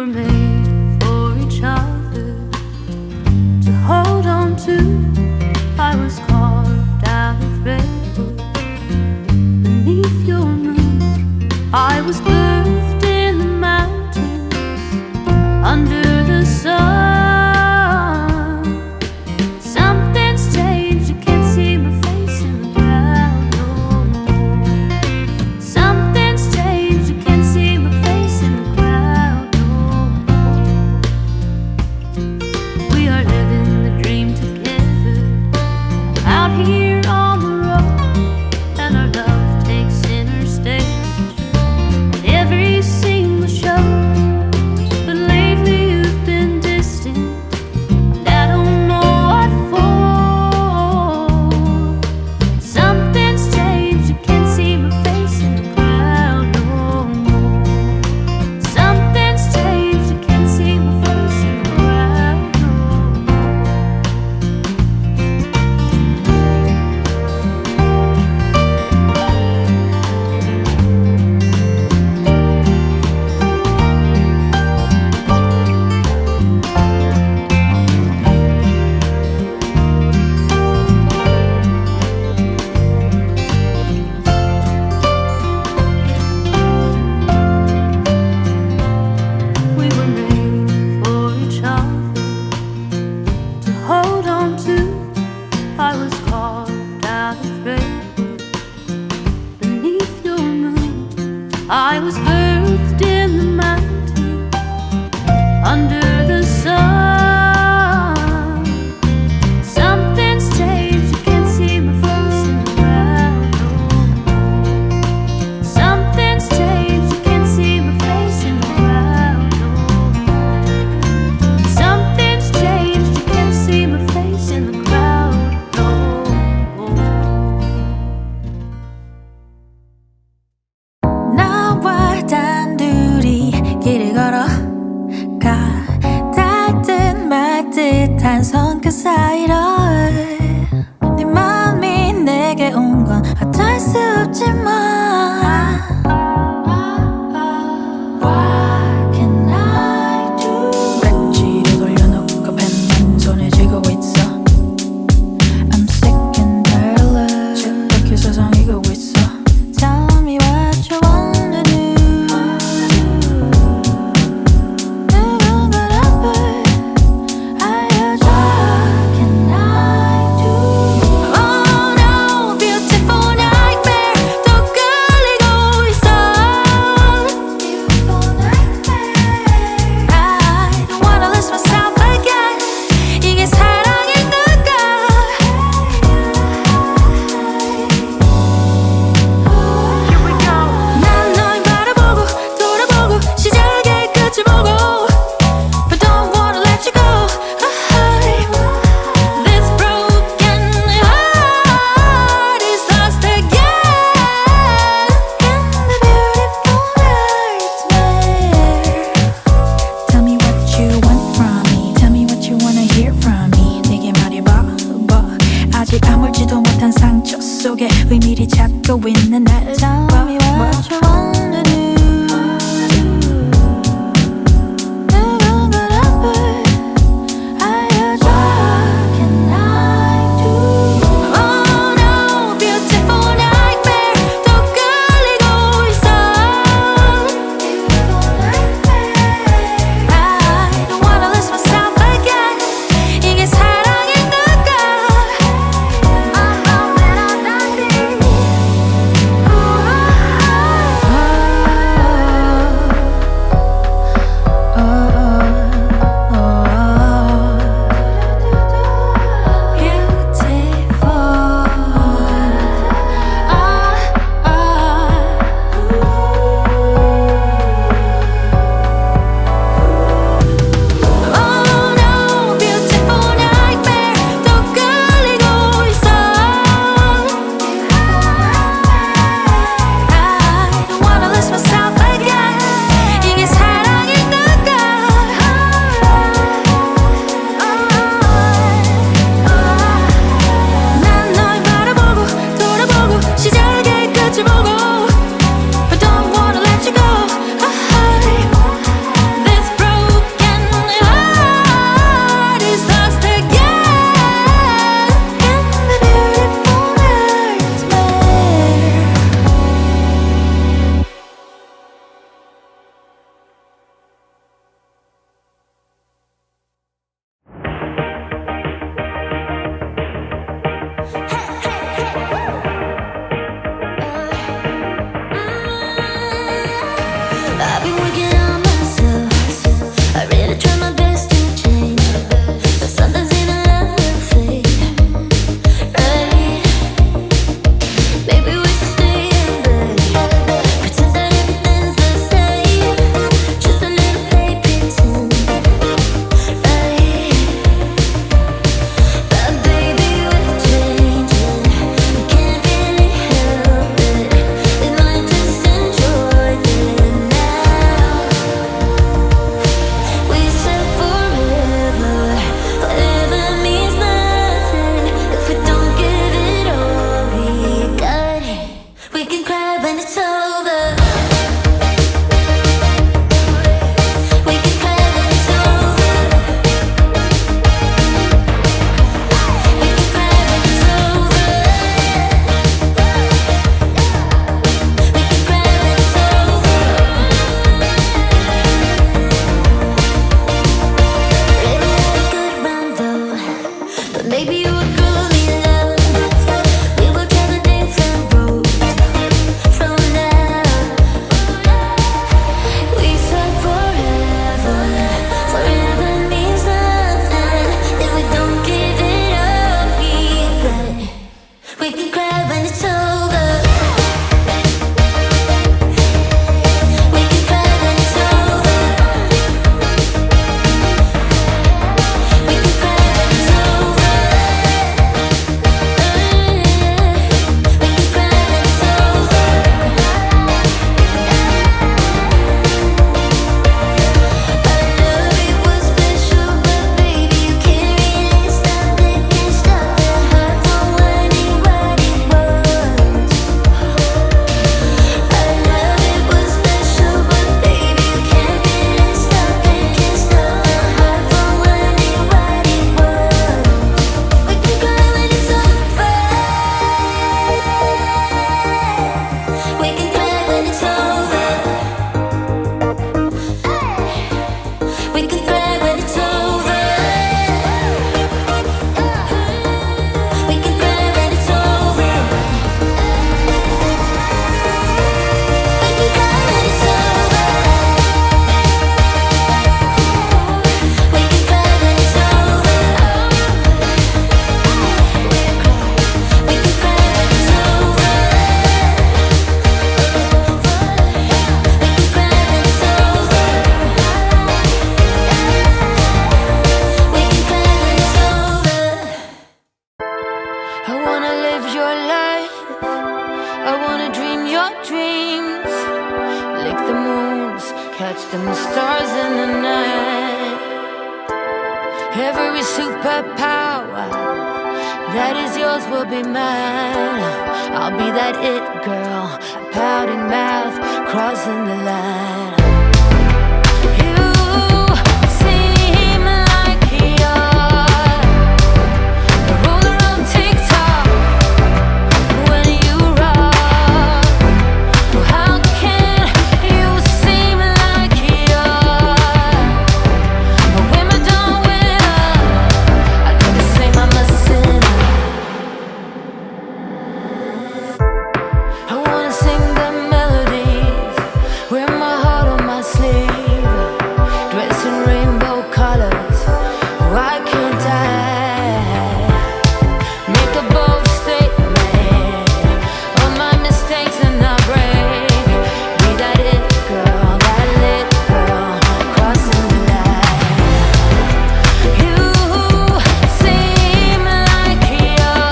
were made for each other to hold on to. I was carved out of redwood beneath your moon. I was birthed in the mountains under the sun. Something's changed, you can't see my face in the crowd no more. Something's changed, you can't see my face in the crowd no more. We are living the dream together out here on the road, and our love takes center stage at every single show. But lately you've been distant, and I don't know what for. Something's changed, you can't see my face in the crowd no more. Something's changed, you can't see my face in the crowd no more. We were made for each other to hold on to. I was carved out of redwood beneath your moon. I was birthed in the mountain under the sun. Something's changed, you can't see my face in the crowd no more. Something's changed, you can't see my face in the crowd no more. Something's changed, you can't see my face in the crowd no more. 나와 단둘이 길을 걸어가 닿든 말듯한 손끝 사이로 네 맘이 내게 온 건 어쩔 수 없지만 What can I do? 배지를 돌려놓고 펜만 손에 쥐고 있어. I'm sick and tired of love. 집밖에 세상이고 있어. Tell me what you wanna do. 누군가를 앞에 알려줘. What can I do? Oh no, beautiful nightmare. 또 끌리고 있어. Beautiful nightmare. I don't wanna lose myself again. 이게 사랑인가? 난 널 바라보고 돌아보고 시작의 끝을 보고 But don't wanna let you go. This broken heart is lost again in the beautiful nightmare. Tell me what you want from me. Tell me what you wanna hear from me. 내게 말해봐. 아직 아물지도 못한 상처 속에 의미를 찾고 있는 날. Tell me what you wanna do. 누군가를 앞에 알려줘. What can I do? Oh no, beautiful nightmare. 또 끌리고 있어. Beautiful nightmare. I don't wanna lose myself again. 이게 사랑인가? I know that I'm not it's over. We can cry when it's over. We can cry when it's over. We can cry when it's over. Really had a good run though, but maybe you were truly loved. We will travel different roads from now. We said forever, forever means nothing if we don't give it up. We can cry when it's over. We can cry when it's over. We can cry when it's over. We can cry when it's over. Our love, it was special, but baby, you can't really stop it, can't stop the heart from learning what it was. Our love, it was special, but baby, you can't really stop it, can't stop the heart from learning what it was. We can cry when it's over. We can cry when it's over. We can cry when it's over. We can cry when it's over. We can cry when it's over. We can cry when it's over. We can cry when it's over. We can cry when it's over. We can cry when it's over. I wanna live your life. I wanna dream your dreams. Lick the moons, catch them stars in the night. Every superpower that is yours will be mine. I'll be that it girl, pouting mouth, crossing the line. You seem like you're the ruler of TikTok when you rock. How can you seem like you're a Wimbledon winner? I do the same, I'm a sinner. I wanna sing the melodies, wear my heart on my sleeve, dress in rainbow colors. Why can't I make a bold statement on my mistakes and not break? Be that it girl, that lit girl, crossing the line. You seem like you're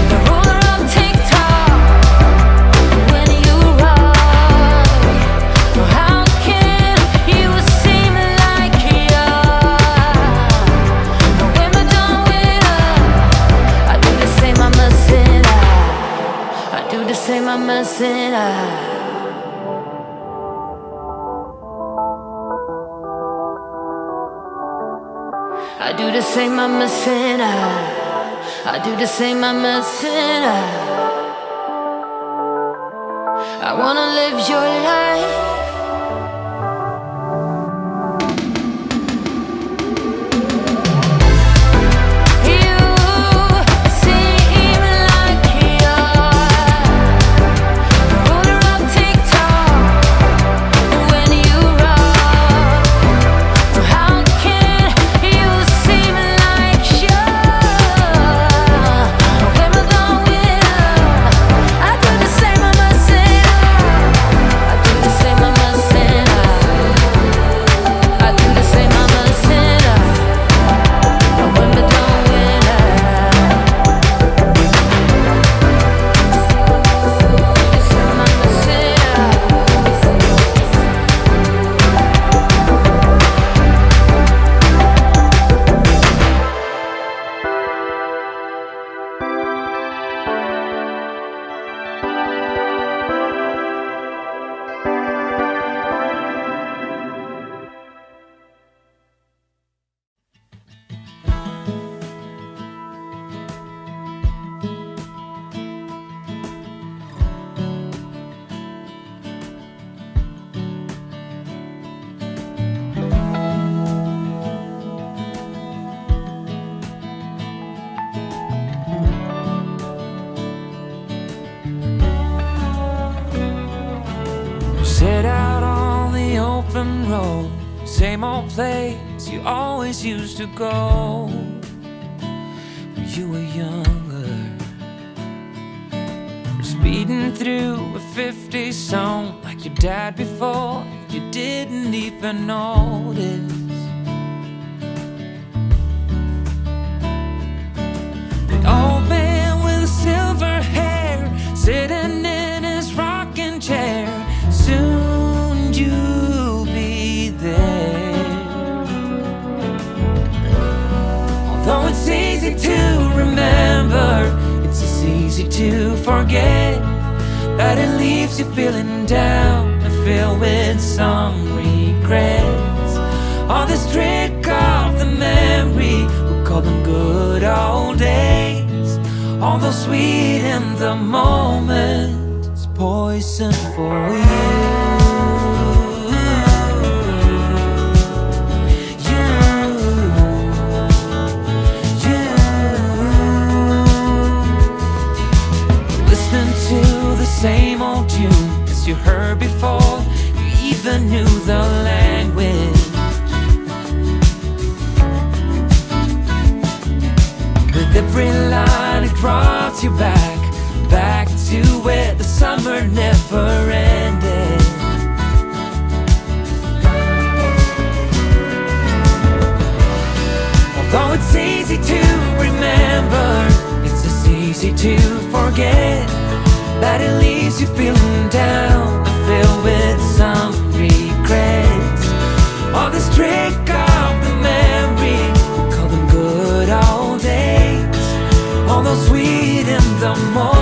the ruler of TikTok when you rock. How can you seem like you're a Wimbledon winner? I do the same, I'm a sinner. I do the same, I'm a sinner. I do the same, I'm a sinner. I do the same, I'm a sinner. I wanna live your life. You seem like you're the ruler of TikTok when you rock. How can you seem like you're a Wimbledon winner? and roll, same old place you always used to go when you were younger. Or speeding through a 50 song like your dad before you didn't even notice. The old man with the silver hair sitting in his rocking chair, soon you'll be there. Although it's easy to remember, it's as easy to forget that it leaves you feeling down and filled with some regrets. All this trick of the memory, we'll call them good old days. Although sweet in the moment, it's poison for you. Same old tune as you heard before, you even knew the language. With every line it brought you back, back to where the summer never ended. Although it's easy to remember, it's as easy to forget that it leaves you feeling down and filled with some regrets. All this trick of the memory, we call them good old days. Although sweet in the moment,